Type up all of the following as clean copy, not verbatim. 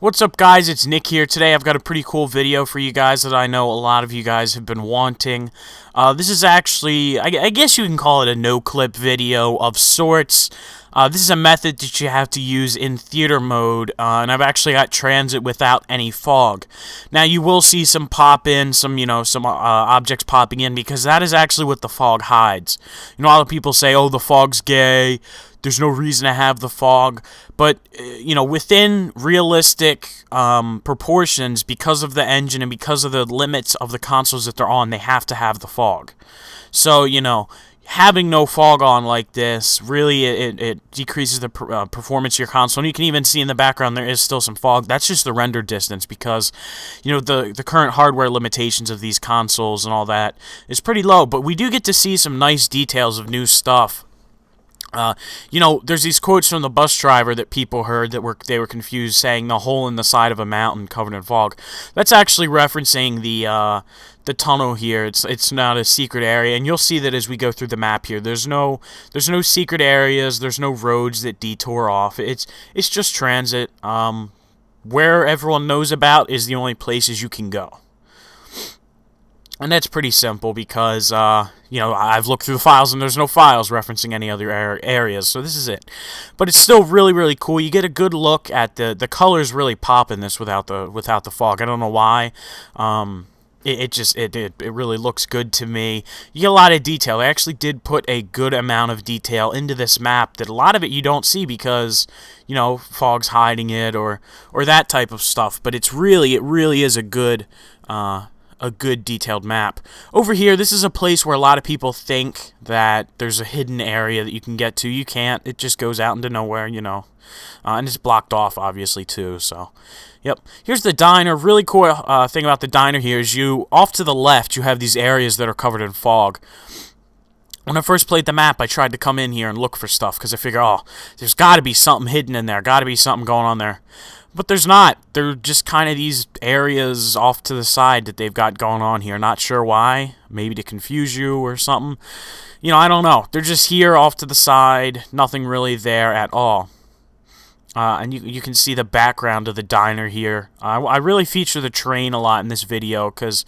What's up, guys? It's Nick here. Today I've got a pretty cool video for you guys that I know a lot of you guys have been wanting. This is actually, I guess you can call it a no-clip video of sorts. This is a method that you have to use in theater mode, and I've actually got transit without any fog. Now, you will see some pop in, some objects popping in, because that is actually what the fog hides. You know, a lot of people say, oh, the fog's gay, there's no reason to have the fog, but, within realistic proportions, because of the engine and because of the limits of the consoles that they're on, they have to have the fog. So, having no fog on like this, really, it decreases the performance of your console. And you can even see in the background there is still some fog. That's just the render distance because, the current hardware limitations of these consoles and all that is pretty low. But we do get to see some nice details of new stuff. There's these quotes from the bus driver that people heard that they were confused, saying the hole in the side of a mountain covered in fog. That's actually referencing the tunnel here. It's not a secret area, and you'll see that as we go through the map here. There's no secret areas. There's no roads that detour off. It's just transit. Where everyone knows about is the only places you can go. And that's pretty simple because, I've looked through the files and there's no files referencing any other areas, so this is it. But it's still really, really cool. You get a good look at the colors really pop in this without the fog. I don't know why. It really looks good to me. You get a lot of detail. They actually did put a good amount of detail into this map that a lot of it you don't see because, fog's hiding it or that type of stuff. But it really is a good detailed map. Over here, this is a place where a lot of people think that there's a hidden area that you can get to. You can't. It just goes out into nowhere, and it's blocked off, obviously, too, so... Yep. Here's the diner. Really cool thing about the diner here is off to the left, you have these areas that are covered in fog. When I first played the map, I tried to come in here and look for stuff, because I figured, there's got to be something hidden in there, got to be something going on there. But there's not. They're just kind of these areas off to the side that they've got going on here. Not sure why. Maybe to confuse you or something. I don't know. They're just here off to the side. Nothing really there at all. And you can see the background of the diner here. I really feature the terrain a lot in this video because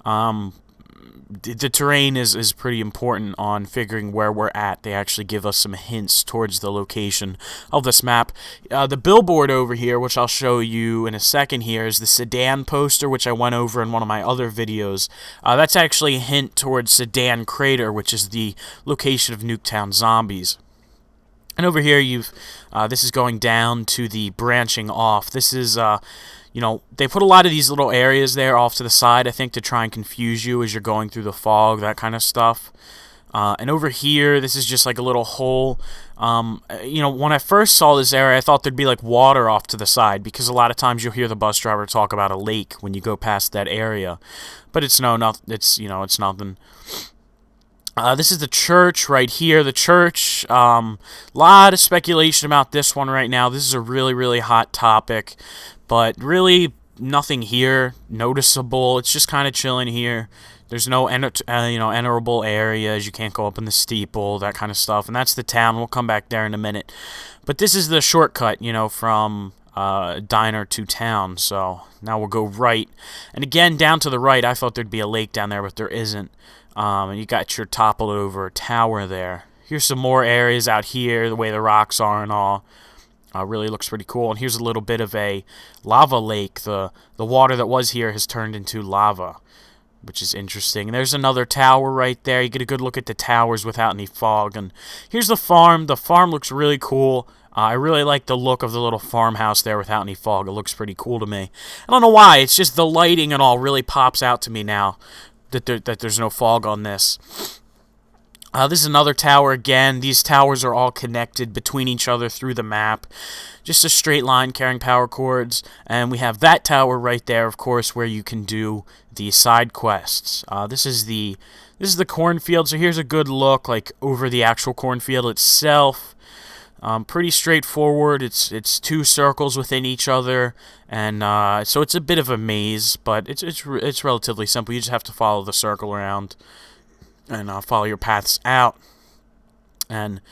the terrain is pretty important on figuring where we're at. They actually give us some hints towards the location of this map. The billboard over here, which I'll show you in a second here, is the Sedan poster, which I went over in one of my other videos. That's actually a hint towards Sedan Crater, which is the location of Nuketown Zombies. And over here, this is going down to the branching off. This is, they put a lot of these little areas there off to the side, I think, to try and confuse you as you're going through the fog, that kind of stuff. And over here, this is just like a little hole. When I first saw this area, I thought there'd be like water off to the side, because a lot of times you'll hear the bus driver talk about a lake when you go past that area. But it's nothing. This is the church right here. The church, lot of speculation about this one right now. This is a really, really hot topic, but really nothing here noticeable. It's just kind of chilling here. There's no enterable areas. You can't go up in the steeple, that kind of stuff. And that's the town. We'll come back there in a minute. But this is the shortcut, from diner to town. So now we'll go right. And again, down to the right, I thought there'd be a lake down there, but there isn't. And you got your toppled over tower there. Here's some more areas out here, the way the rocks are and all. Really looks pretty cool. And here's a little bit of a lava lake. The water that was here has turned into lava, which is interesting. And there's another tower right there. You get a good look at the towers without any fog. And here's the farm. The farm looks really cool. I really like the look of the little farmhouse there without any fog. It looks pretty cool to me. I don't know why. It's just the lighting and all really pops out to me now that there's no fog on this. This is another tower again. These towers are all connected between each other through the map. Just a straight line carrying power cords. And we have that tower right there, of course, where you can do the side quests. This is the cornfield. So here's a good look, like, over the actual cornfield itself. Pretty straightforward. It's two circles within each other, and so it's a bit of a maze, but it's relatively simple. You just have to follow the circle around and follow your paths out. And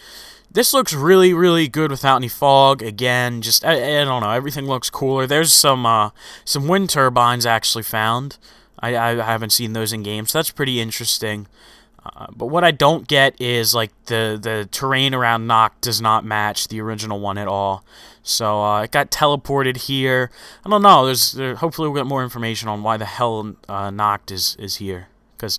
This looks really, really good without any fog. Again, just I don't know, everything looks cooler. There's some wind turbines actually found. I haven't seen those in games. So that's pretty interesting. But what I don't get is like the terrain around Noct does not match the original one at all. So it got teleported here. I don't know. Hopefully we'll get more information on why the hell Noct is here, because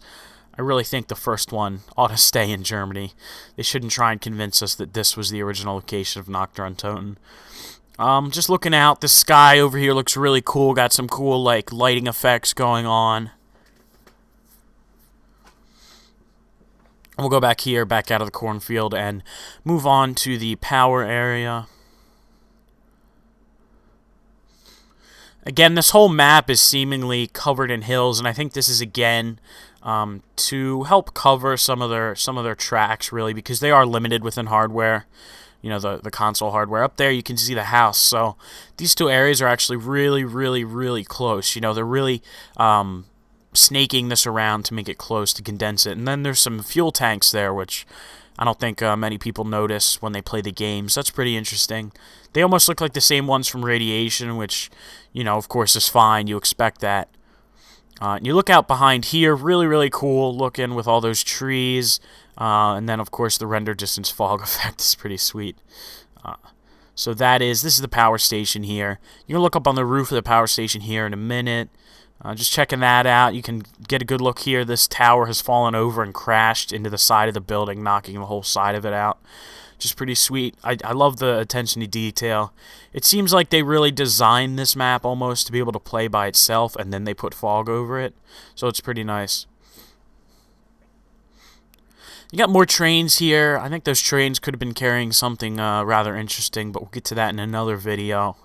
I really think the first one ought to stay in Germany. They shouldn't try and convince us that this was the original location of Nacht der Untoten. Just looking out, the sky over here looks really cool. Got some cool like lighting effects going on. We'll go back here, back out of the cornfield, and move on to the power area. Again, this whole map is seemingly covered in hills, and I think this is again to help cover some of their tracks, really, because they are limited within hardware. You know, the console hardware. Up there, you can see the house. So these two areas are actually really, really, really close. You know, they're really snaking this around to make it close, to condense it. And then there's some fuel tanks there, which I don't think many people notice when they play the games. That's pretty interesting. They almost look like the same ones from Radiation, which, you know, of course is fine. You expect that. You look out behind here, really, really cool looking with all those trees. And then, of course, the render distance fog effect is pretty sweet. So this is the power station here. You can look up on the roof of the power station here in a minute. Just checking that out. You can get a good look here. This tower has fallen over and crashed into the side of the building, knocking the whole side of it out. Just pretty sweet. I love the attention to detail. It seems like they really designed this map almost to be able to play by itself, and then they put fog over it. So it's pretty nice. You got more trains here. I think those trains could have been carrying something rather interesting, but we'll get to that in another video.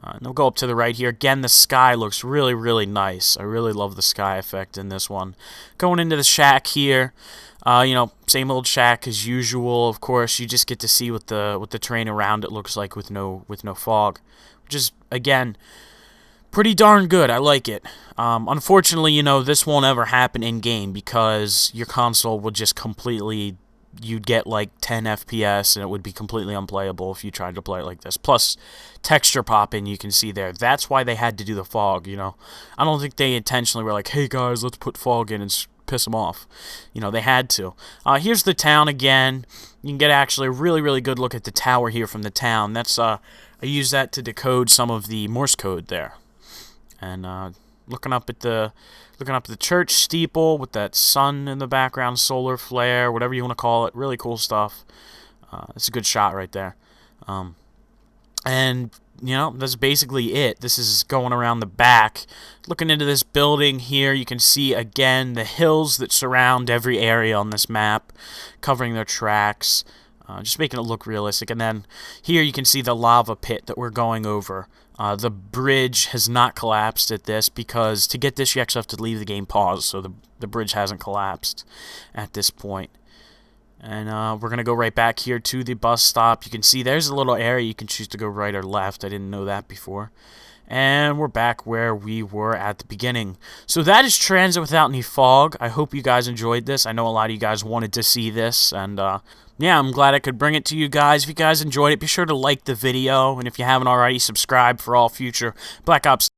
And we'll go up to the right here. Again, the sky looks really, really nice. I really love the sky effect in this one. Going into the shack here. You know, same old shack as usual. Of course, you just get to see what the terrain around it looks like with no fog, which is again pretty darn good. I like it. Unfortunately, you know, this won't ever happen in game because your console would just completely. You'd get like 10 FPS and it would be completely unplayable if you tried to play it like this. Plus, texture popping you can see there. That's why they had to do the fog, you know. I don't think they intentionally were like, hey guys, let's put fog in and piss them off. You know, they had to. Here's the town again. You can get actually a really, really good look at the tower here from the town. That's I use that to decode some of the Morse code there. And looking up at the church steeple with that sun in the background, solar flare, whatever you want to call it. Really cool stuff. It's a good shot right there. And, you know, that's basically it. This is going around the back. Looking into this building here, you can see, again, the hills that surround every area on this map, covering their tracks, just making it look realistic. And then here you can see the lava pit that we're going over. The bridge has not collapsed at this because to get this you actually have to leave the game paused, so the bridge hasn't collapsed at this point. And we're going to go right back here to the bus stop. You can see there's a little area you can choose to go right or left. I didn't know that before. And we're back where we were at the beginning. So that is Transit without any fog. I hope you guys enjoyed this. I know a lot of you guys wanted to see this, and yeah, I'm glad I could bring it to you guys. If you guys enjoyed it, be sure to like the video, and if you haven't already, subscribe for all future Black Ops